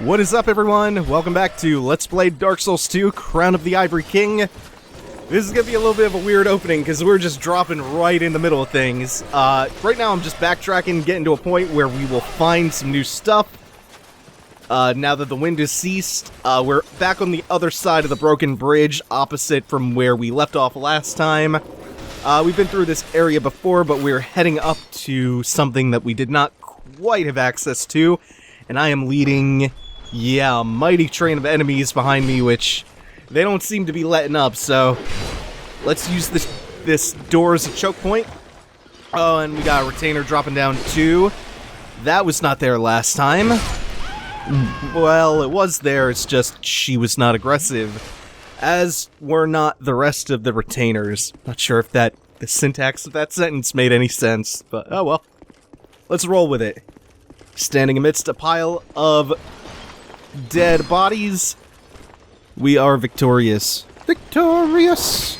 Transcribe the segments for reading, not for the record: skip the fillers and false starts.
What is up, everyone? Welcome back to Let's Play Dark Souls 2, Crown of the Ivory King. This is gonna be a little bit of a weird opening, because we're just dropping right in the middle of things. Right now I'm just backtracking, getting to a point where we will find some new stuff. Now that the wind has ceased, we're back on the other side of the broken bridge, opposite from where we left off last time. We've been through this area before, but we're heading up to something that we did not quite have access to, and I am leading... yeah, a mighty train of enemies behind me, which they don't seem to be letting up, so let's use this door as a choke point. Oh, and we got a retainer dropping down too. That was not there last time. Well, it was there, it's just she was not aggressive, as were not the rest of the retainers. Not sure if the syntax of that sentence made any sense, but oh well. Let's roll with it. Standing amidst a pile of dead bodies, we are victorious. Victorious!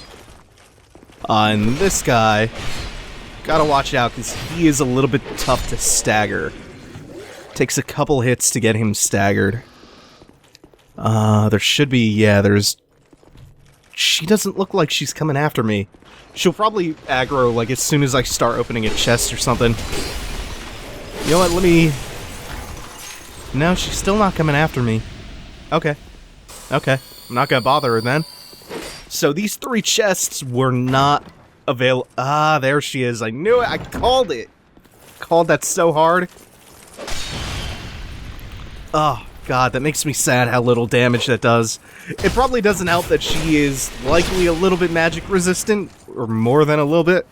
And this guy, gotta watch out, because he is a little bit tough to stagger. Takes a couple hits to get him staggered. There should be, yeah, she doesn't look like she's coming after me. She'll probably aggro, like, as soon as I start opening a chest or something. You know what, let me... No, she's still not coming after me. Okay. Okay. I'm not gonna bother her then. So these three chests were not available. Ah, there she is. I knew it. I called it. Called that so hard. Oh, God. That makes me sad how little damage that does. It probably doesn't help that she is likely a little bit magic resistant. Or more than a little bit.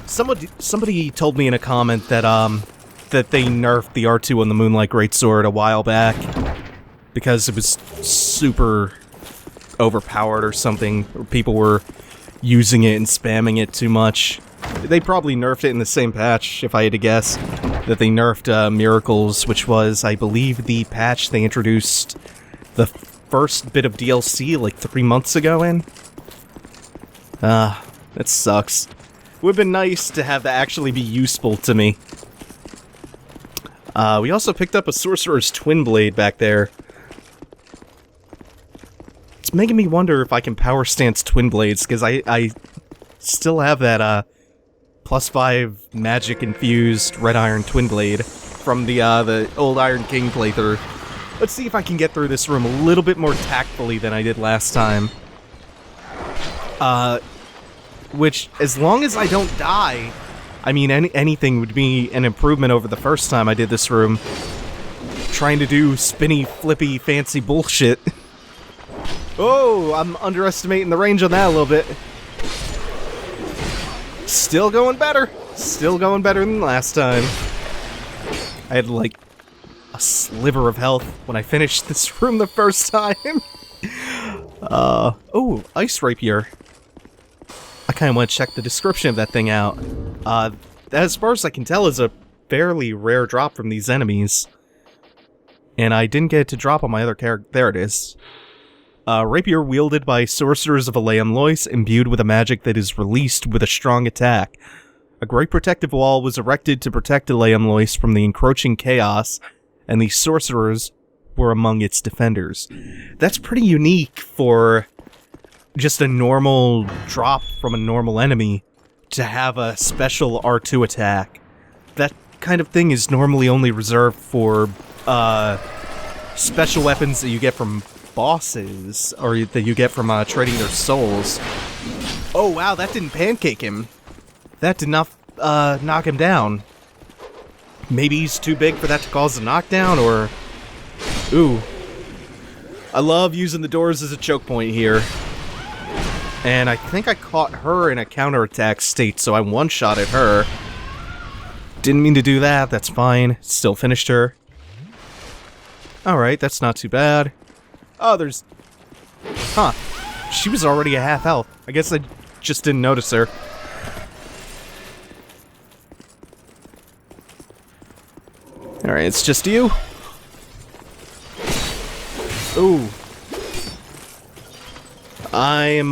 Somebody told me in a comment that, that they nerfed the R2 on the Moonlight Greatsword a while back because it was super overpowered or something, or people were using it and spamming it too much. They probably nerfed it in the same patch, if I had to guess, that they nerfed Miracles, which was, I believe, the patch they introduced the first bit of DLC like 3 months ago in. That sucks. It would have been nice to have that actually be useful to me. We also picked up a Sorcerer's Twin Blade back there. It's making me wonder if I can power stance Twin Blades, because I still have that, +5 magic-infused Red Iron Twin Blade from the old Iron King playthrough. Let's see if I can get through this room a little bit more tactfully than I did last time. Which, as long as I don't die, I mean, anything would be an improvement over the first time I did this room. Trying to do spinny, flippy, fancy bullshit. Oh, I'm underestimating the range on that a little bit. Still going better. Still going better than last time. I had, like, a sliver of health when I finished this room the first time. Oh, Ice Rapier. I kind of want to check the description of that thing out. As far as I can tell, is a fairly rare drop from these enemies. And I didn't get it to drop on my other character. There it is. Rapier wielded by sorcerers of Eleum Loyce, imbued with a magic that is released with a strong attack. A great protective wall was erected to protect Eleum Loyce from the encroaching chaos, and the sorcerers were among its defenders. That's pretty unique for just a normal drop from a normal enemy to have a special R2 attack. That kind of thing is normally only reserved for special weapons that you get from bosses, or that you get from trading their souls. Oh wow, that didn't pancake him. That did not knock him down. Maybe he's too big for that to cause a knockdown, or... Ooh. I love using the doors as a choke point here. And I think I caught her in a counterattack state, so I one-shotted her. Didn't mean to do that, that's fine. Still finished her. Alright, that's not too bad. Oh, there's... Huh. She was already a half health. I guess I just didn't notice her. Alright, it's just you. Ooh. I'm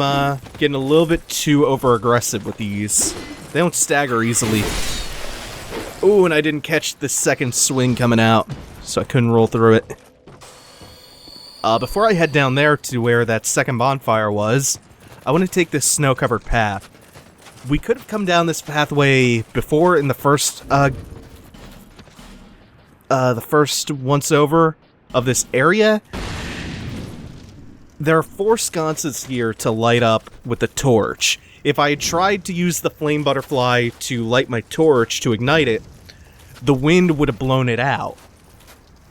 getting a little bit too over-aggressive with these. They don't stagger easily. Ooh, and I didn't catch the second swing coming out, so I couldn't roll through it. Before I head down there to where that second bonfire was, I want to take this snow-covered path. We could have come down this pathway before in the first once-over of this area. There are 4 sconces here to light up with the torch. If I had tried to use the flame butterfly to light my torch to ignite it, the wind would have blown it out.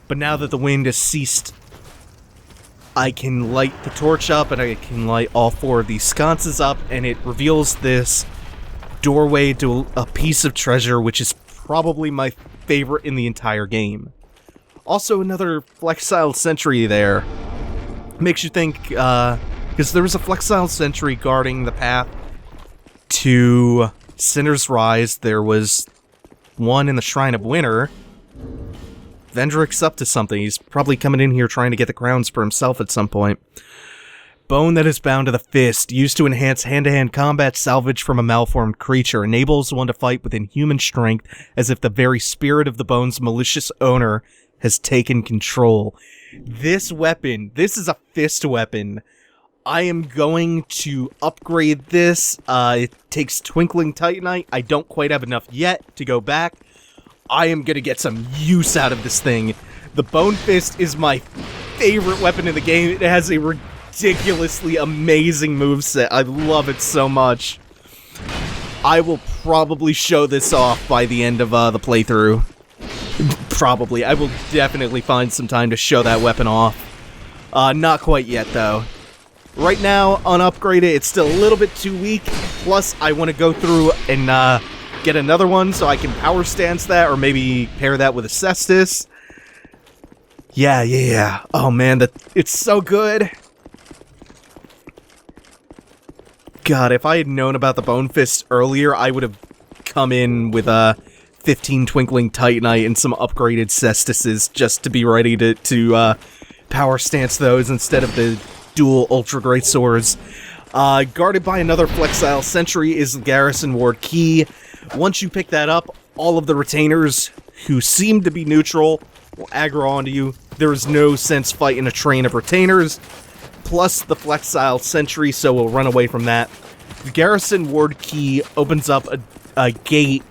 But now that the wind has ceased, I can light the torch up, and I can light all 4 of these sconces up, and it reveals this doorway to a piece of treasure, which is probably my favorite in the entire game. Also, another flexile sentry there. Makes you think, because there was a flexile sentry guarding the path to Cinder's Rise. There was one in the Shrine of Winter. Vendrick's up to something. He's probably coming in here trying to get the crowns for himself at some point. Bone that is bound to the fist, used to enhance hand-to-hand combat salvage from a malformed creature, enables one to fight with inhuman strength as if the very spirit of the bone's malicious owner has taken control. This weapon, this is a fist weapon. I am going to upgrade this. It takes Twinkling Titanite. I don't quite have enough yet to go back. I am going to get some use out of this thing. The Bone Fist is my favorite weapon in the game. It has a ridiculously amazing moveset. I love it so much. I will probably show this off by the end of the playthrough. Probably. I will definitely find some time to show that weapon off. Not quite yet, though. Right now, unupgraded, it's still a little bit too weak. Plus, I want to go through and get another one so I can power stance that, or maybe pair that with a Cestus. Yeah. Oh man, it's so good. God, if I had known about the Bone Fist earlier, I would have come in with 15 Twinkling Titanite and some upgraded Cestuses just to be ready to power stance those instead of the dual Ultra Great Swords. Guarded by another Flexile Sentry is the Garrison Ward Key. Once you pick that up, all of the retainers who seem to be neutral will aggro onto you. There is no sense fighting a train of retainers, plus the Flexile Sentry, so we'll run away from that. The Garrison Ward Key opens up a gate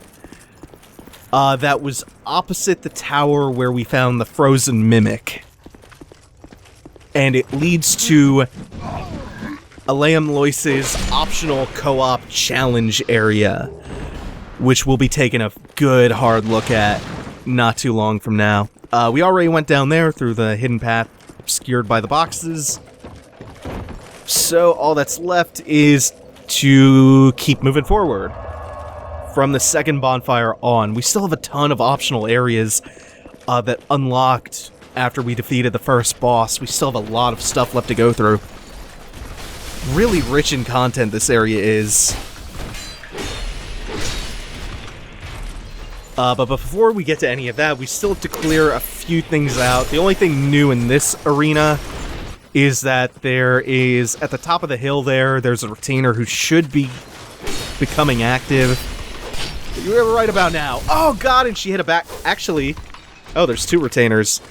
that was opposite the tower where we found the frozen mimic. And it leads to Eleum Loyce's optional co-op challenge area, which we'll be taking a good hard look at not too long from now. We already went down there through the hidden path obscured by the boxes. So all that's left is to keep moving forward. From the second bonfire on, we still have a ton of optional areas that unlocked after we defeated the first boss. We still have a lot of stuff left to go through. Really rich in content this area is. But before we get to any of that, we still have to clear a few things out. The only thing new in this arena is that there is, at the top of the hill there's a retainer who should be becoming active. You're right about now. Oh god, and she hit a back. Actually, oh, there's 2 retainers.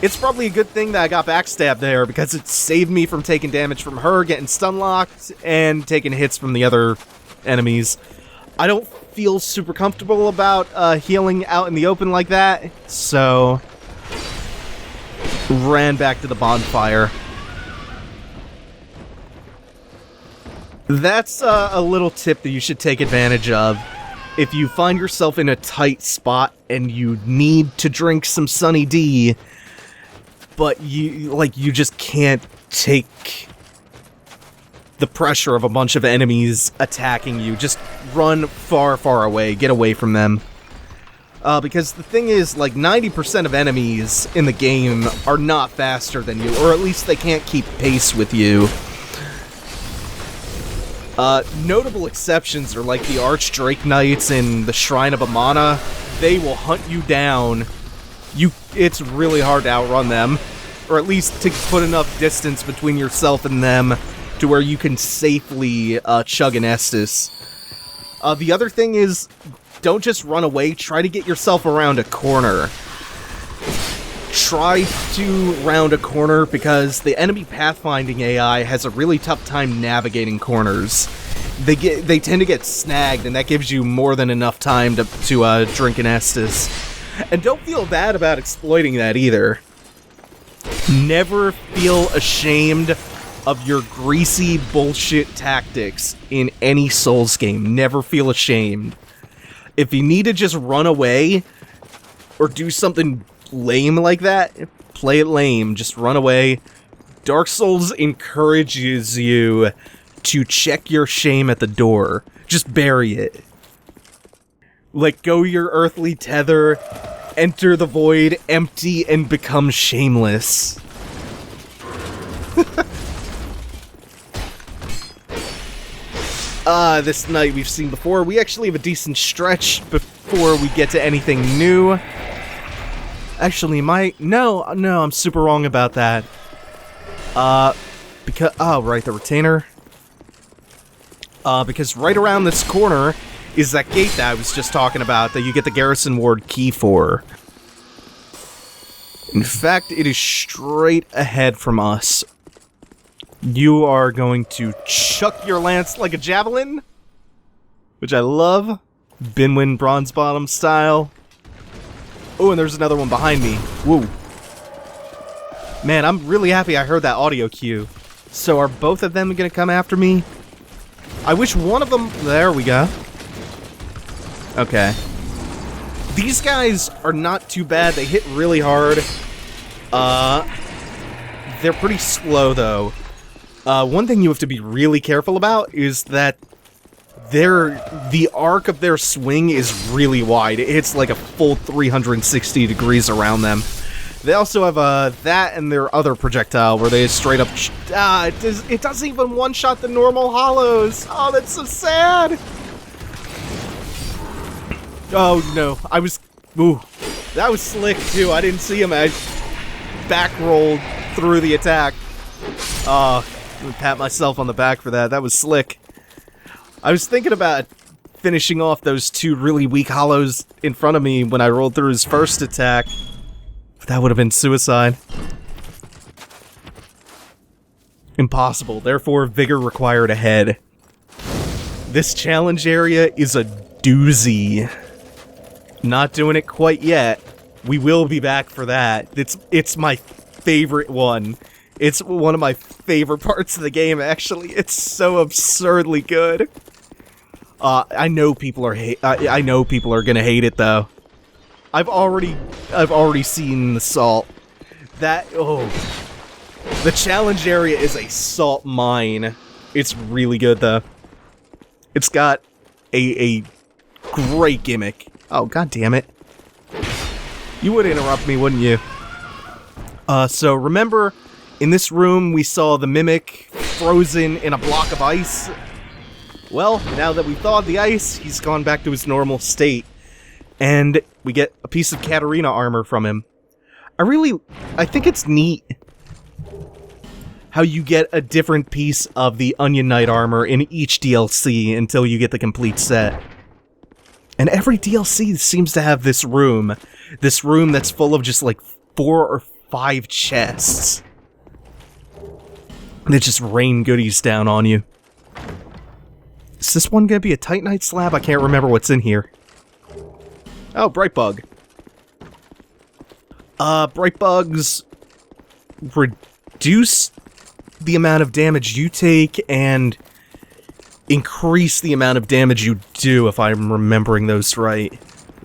It's probably a good thing that I got backstabbed there, because it saved me from taking damage from her, getting stun locked, and taking hits from the other enemies. I don't feel super comfortable about healing out in the open like that, so ran back to the bonfire. That's a little tip that you should take advantage of. If you find yourself in a tight spot and you need to drink some Sunny D, but you just can't take the pressure of a bunch of enemies attacking you, just run far, far away, get away from them. Because the thing is, like, 90% of enemies in the game are not faster than you, or at least they can't keep pace with you. Notable exceptions are like the Archdrake Knights and the Shrine of Amana. They will hunt you down. It's really hard to outrun them, or at least to put enough distance between yourself and them to where you can safely chug an Estus. The other thing is, don't just run away, try to get yourself around a corner. Try to round a corner because the enemy pathfinding AI has a really tough time navigating corners. They tend to get snagged, and that gives you more than enough time to drink an Estus. And don't feel bad about exploiting that either. Never feel ashamed of your greasy bullshit tactics in any Souls game. Never feel ashamed. If you need to just run away or do something lame like that, play it lame. Just run away. Dark Souls encourages you to check your shame at the door. Just bury it. Let go your earthly tether, enter the void, empty, and become shameless. This night we've seen before. We actually have a decent stretch before we get to anything new. Actually, no, I'm super wrong about that. Right, the retainer. Because right around this corner is that gate that I was just talking about that you get the Garrison Ward key for. In fact, it is straight ahead from us. You are going to chuck your lance like a javelin, which I love. Binwin Bronze Bottom style. Oh, and there's another one behind me. Woo. Man, I'm really happy I heard that audio cue. So are both of them gonna come after me? I wish one of them... There we go. Okay. These guys are not too bad. They hit really hard. They're pretty slow, though. One thing you have to be really careful about is that the arc of their swing is really wide. It hits like a full 360 degrees around them. They also have that and their other projectile where they straight up... it doesn't even one-shot the normal hollows. Oh, that's so sad. Oh, no. Ooh. That was slick, too. I didn't see him. I back-rolled through the attack. I'm gonna pat myself on the back for that. That was slick. I was thinking about finishing off those two really weak hollows in front of me when I rolled through his first attack. But that would have been suicide. Impossible. Therefore, vigor required ahead. This challenge area is a doozy. Not doing it quite yet. We will be back for that. It's my favorite one. It's one of my favorite parts of the game, actually. It's so absurdly good. I know people are I know people are gonna hate it though. I've already seen the salt. The challenge area is a salt mine. It's really good though. It's got a great gimmick. Oh, god damn it. You would interrupt me, wouldn't you? So remember, in this room we saw the Mimic frozen in a block of ice? Well, now that we've thawed the ice, he's gone back to his normal state. And we get a piece of Katarina armor from him. I think it's neat how you get a different piece of the Onion Knight armor in each DLC until you get the complete set. And every DLC seems to have this room that's full of just like 4 or 5 chests that just rain goodies down on you. Is this one gonna be a Titanite slab? I can't remember what's in here. Oh, Bright Bug. Bright Bugs reduce the amount of damage you take and increase the amount of damage you do, if I'm remembering those right.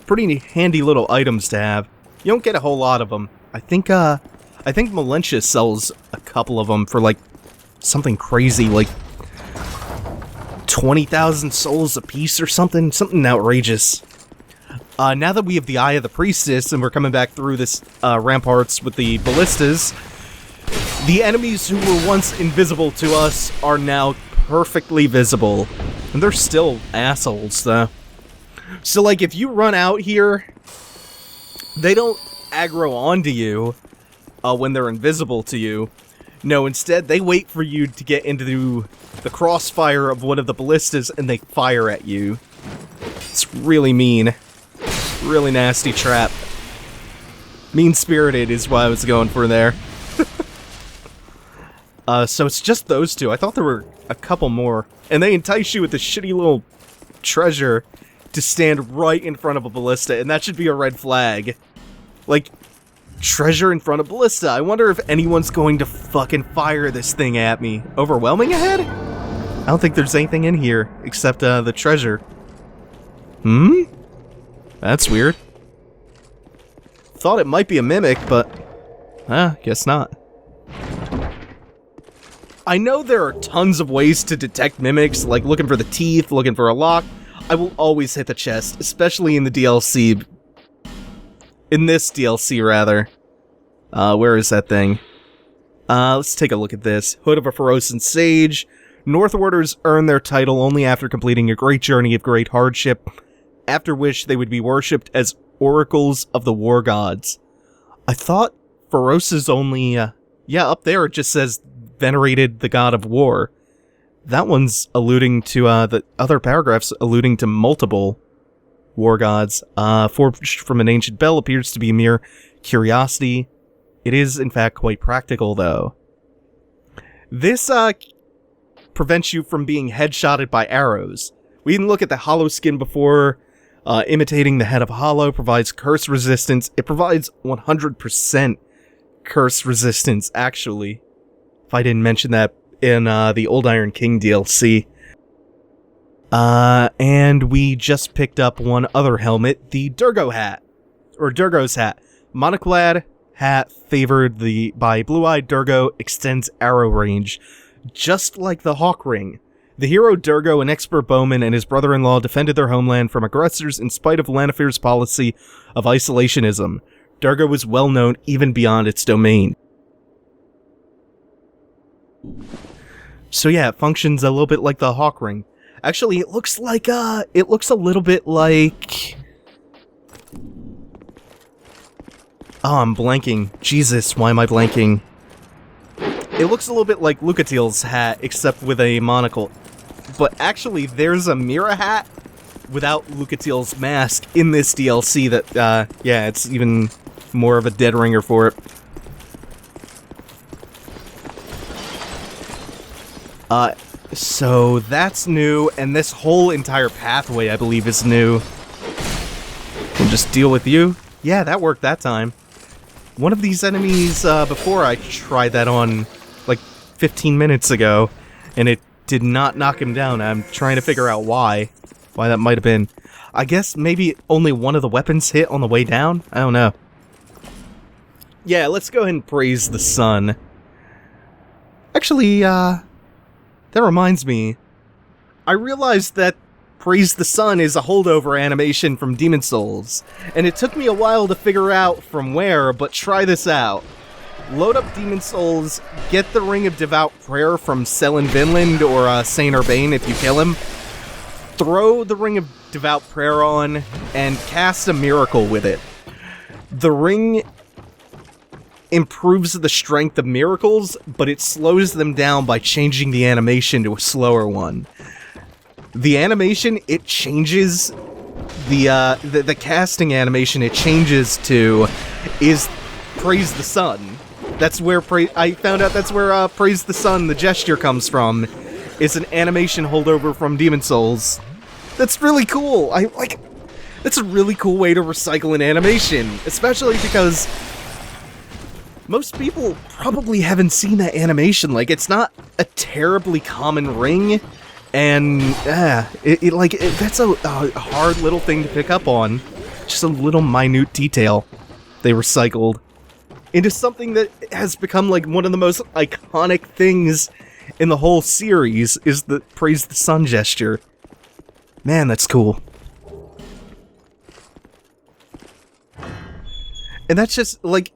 Pretty handy little items to have. You don't get a whole lot of them. I think Melentia sells a couple of them for like something crazy, like 20,000 souls a piece or something outrageous. Now that we have the Eye of the Priestess and we're coming back through this ramparts with the ballistas, the enemies who were once invisible to us are now perfectly visible. And they're still assholes, though. So, like, if you run out here, they don't aggro onto you when they're invisible to you. No, instead, they wait for you to get into the crossfire of one of the ballistas and they fire at you. It's really mean. Really nasty trap. Mean-spirited is what I was going for there. So it's just those two. I thought there were a couple more. And they entice you with the shitty little treasure to stand right in front of a ballista, and that should be a red flag. Like, treasure in front of ballista. I wonder if anyone's going to fucking fire this thing at me. Overwhelming ahead? I don't think there's anything in here except the treasure. Hmm? That's weird. Thought it might be a mimic, but guess not. I know there are tons of ways to detect mimics, like looking for the teeth, looking for a lock. I will always hit the chest, especially in the DLC. In this DLC, rather. Where is that thing? Let's take a look at this. Hood of a Ferocious Sage. North Warders earn their title only after completing a great journey of great hardship, after which they would be worshipped as oracles of the war gods. I thought Ferocious only, yeah, up there it just says venerated the god of war. That one's alluding to, the other paragraphs alluding to multiple war gods. Forged from an ancient bell appears to be mere curiosity. It is, in fact, quite practical, though. This, prevents you from being headshotted by arrows. We didn't look at the hollow skin before. Imitating the head of hollow provides curse resistance. It provides 100% curse resistance, actually. If I didn't mention that in the Old Iron King DLC. And we just picked up one other helmet, the Durgo hat. Or Durgo's hat. Monoclad hat favored by Blue-Eyed Durgo extends arrow range, just like the Hawk Ring. The hero Durgo, an expert bowman, and his brother-in-law defended their homeland from aggressors in spite of Lanfear's policy of isolationism. Durgo was well known even beyond its domain. So yeah, it functions a little bit like the Hawk Ring. Actually, it looks like, it looks a little bit like... Oh, I'm blanking. Jesus, why am I blanking? It looks a little bit like Lucatiel's hat, except with a monocle. But actually, there's a Miura hat without Lucatiel's mask in this DLC that, yeah, it's even more of a dead ringer for it. So that's new, and this whole entire pathway, I believe, is new. We'll just deal with you. Yeah, that worked that time. One of these enemies, before I tried that on, like, 15 minutes ago, and it did not knock him down. I'm trying to figure out why that might have been. I guess maybe only one of the weapons hit on the way down? I don't know. Yeah, let's go ahead and praise the sun. Actually, that reminds me. I realized that Praise the Sun is a holdover animation from Demon Souls, and it took me a while to figure out from where, but try this out. Load up Demon Souls, get the Ring of Devout Prayer from Selin Vinland or Saint Urbane if you kill him, throw the Ring of Devout Prayer on, and cast a miracle with it. The ring improves the strength of miracles, but it slows them down by changing the animation to a slower one. The animation, it changes, the casting animation it changes to is Praise the Sun. That's where I found out that's where Praise the Sun, the gesture, comes from. It's an animation holdover from Demon Souls. That's really cool. That's a really cool way to recycle an animation, especially because most people probably haven't seen that animation. Like, it's not a terribly common ring, and that's a hard little thing to pick up on. Just a little minute detail they recycled into something that has become like one of the most iconic things in the whole series is the Praise the Sun gesture. Man, that's cool. And that's just, like,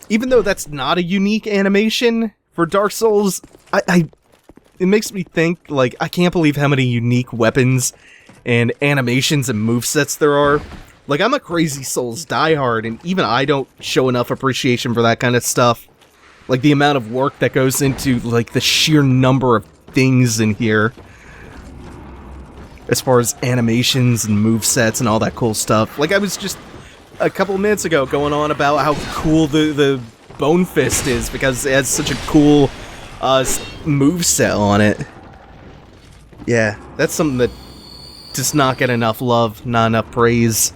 even though that's not a unique animation for Dark Souls, it makes me think, like, I can't believe how many unique weapons and animations and movesets there are. Like, I'm a Crazy Souls diehard, and even I don't show enough appreciation for that kind of stuff. Like, the amount of work that goes into, like, the sheer number of things in here. as far as animations and movesets and all that cool stuff. Like, I was just a couple of minutes ago going on about how cool the Bone Fist is because it has such a cool moveset on it. Yeah, that's something that does not get enough love, not enough praise.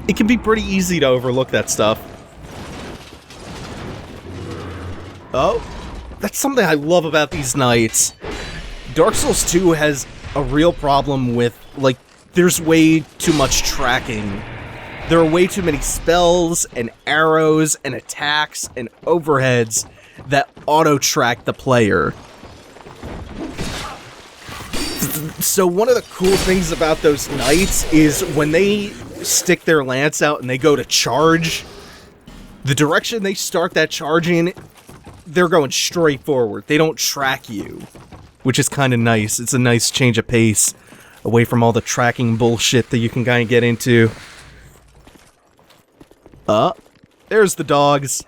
It can be pretty easy to overlook that stuff. Oh, that's something I love about these knights. Dark Souls 2 has a real problem with, like, there's way too much tracking. There are way too many spells and arrows and attacks and overheads that auto-track the player. So one of the cool things about those knights is when they stick their lance out and they go to charge, the direction they start that charge in, they're going straight forward. They don't track you, which is kind of nice. It's a nice change of pace away from all the tracking bullshit that you can kind of get into. There's the dogs.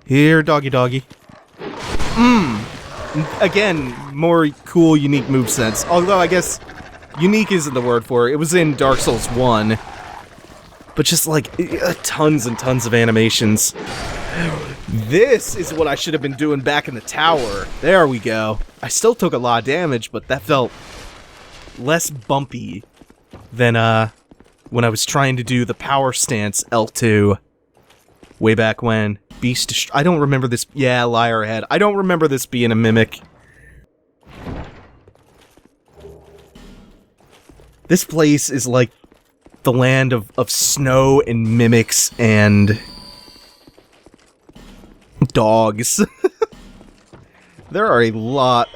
Here, doggy doggy. Again, more cool, unique movesets. Although, I guess, unique isn't the word for it. It was in Dark Souls 1. But just, like, tons and tons of animations. This is what I should have been doing back in the tower. There we go. I still took a lot of damage, but that felt less bumpy than, when I was trying to do the power stance L2 way back when. I don't remember this. Yeah, liar head. I don't remember this being a mimic. This place is like the land of snow and mimics and dogs. There are a lot.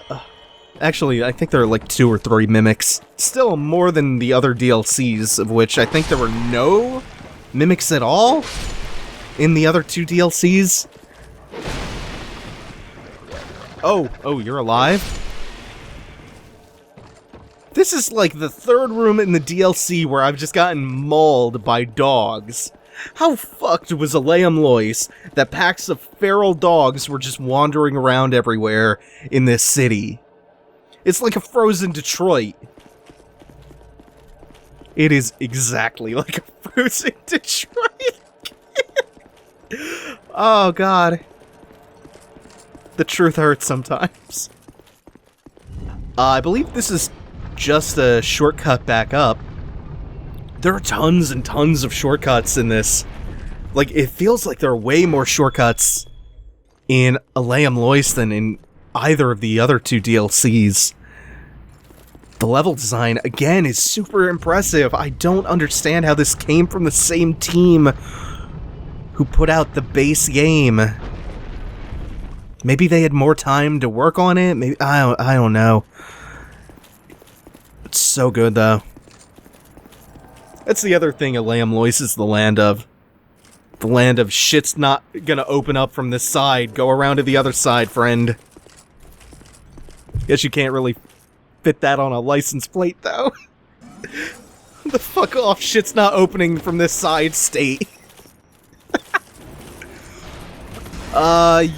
Actually, I think there are like 2 or 3 mimics. Still more than the other DLCs, of which I think there were no mimics at all in the other 2 DLCs. Oh, you're alive? This is like the 3rd room in the DLC where I've just gotten mauled by dogs. How fucked was Eleum Loyce that packs of feral dogs were just wandering around everywhere in this city? It's like a frozen Detroit. It is exactly like a frozen Detroit. Oh, God. The truth hurts sometimes. I believe this is just a shortcut back up. There are tons and tons of shortcuts in this. Like, it feels like there are way more shortcuts in Eleum Loyce than in either of the other 2 DLCs. The level design, again, is super impressive. I don't understand how this came from the same team who put out the base game. Maybe they had more time to work on it. Maybe I don't know. It's so good, though. That's the other thing Eleum Loyce is the land of. The land of shit's not gonna open up from this side. Go around to the other side, friend. Guess you can't really fit that on a license plate, though. The fuck off, shit's not opening from this side state.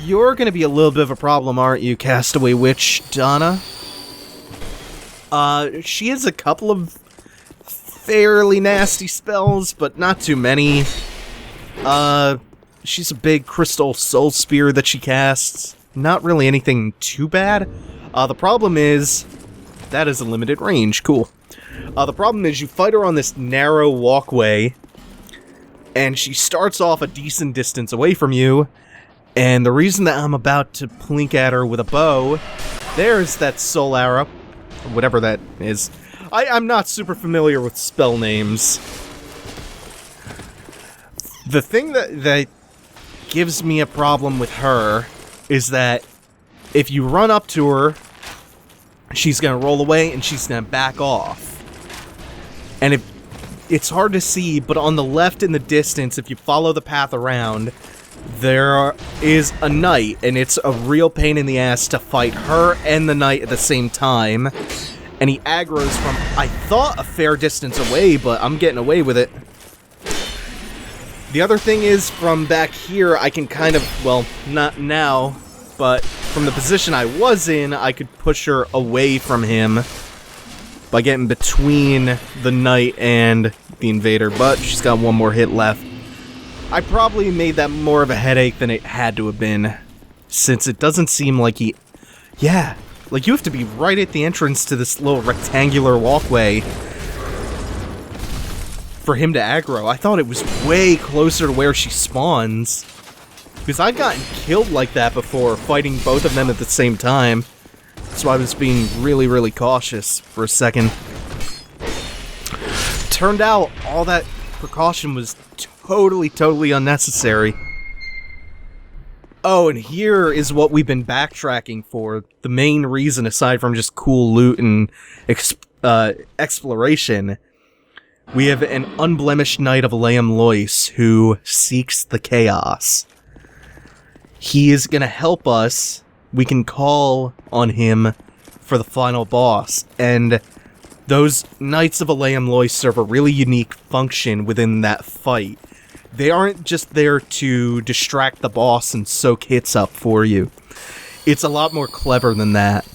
You're gonna be a little bit of a problem, aren't you, Castaway Witch Donna? She has a couple of fairly nasty spells, but not too many. She's a big crystal soul spear that she casts. Not really anything too bad. The problem is, that is a limited range. Cool. The problem is you fight her on this narrow walkway, and she starts off a decent distance away from you, and the reason that I'm about to plink at her with a bow, there's that soul arrow, or whatever that is. I'm not super familiar with spell names. The thing that gives me a problem with her is that if you run up to her, she's gonna roll away and she's gonna back off. And it's hard to see, but on the left in the distance, if you follow the path around, there is a knight, and it's a real pain in the ass to fight her and the knight at the same time. And he aggroes from, I thought, a fair distance away, but I'm getting away with it. The other thing is, from back here, I can kind of, well, not now, but from the position I was in, I could push her away from him by getting between the knight and the invader, but she's got one more hit left. I probably made that more of a headache than it had to have been, since it doesn't seem like he... Yeah, like you have to be right at the entrance to this little rectangular walkway for him to aggro. I thought it was way closer to where she spawns, because I've gotten killed like that before, fighting both of them at the same time. So I was being really, really cautious for a second. Turned out all that precaution was totally unnecessary. Oh, and here is what we've been backtracking for. The main reason, aside from just cool loot and exploration, we have an unblemished knight of Eleum Loyce who seeks the chaos. He is gonna help us. We can call on him for the final boss, and those Knights of Eleum Loyce serve a really unique function within that fight. They aren't just there to distract the boss and soak hits up for you. It's a lot more clever than that.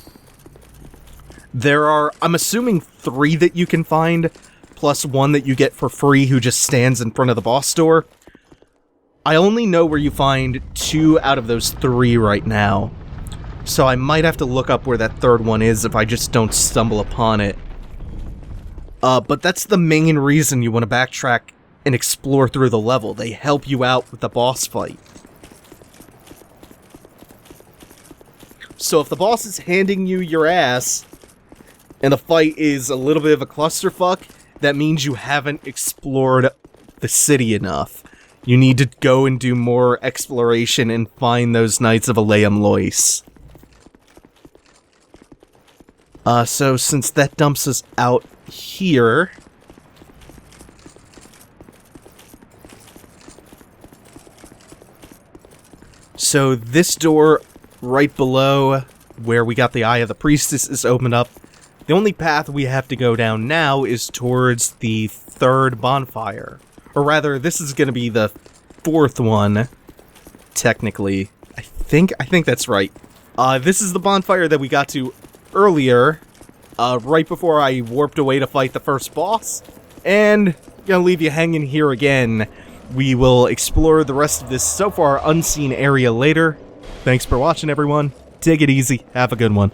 There are, I'm assuming, 3 that you can find, plus 1 that you get for free who just stands in front of the boss door. I only know where you find 2 out of those 3 right now, so I might have to look up where that 3rd one is if I just don't stumble upon it. But that's the main reason you want to backtrack and explore through the level. They help you out with the boss fight. So if the boss is handing you your ass, and the fight is a little bit of a clusterfuck, that means you haven't explored the city enough. You need to go and do more exploration and find those Knights of Eleum Loyce. So since that dumps us out here... So this door right below where we got the Eye of the Priestess is opened up. The only path we have to go down now is towards the 3rd bonfire. Or rather, this is going to be the 4th one, technically. I think that's right. This is the bonfire that we got to earlier, right before I warped away to fight the first boss. And gonna leave you hanging here again. We will explore the rest of this so far unseen area later. Thanks for watching, everyone. Take it easy. Have a good one.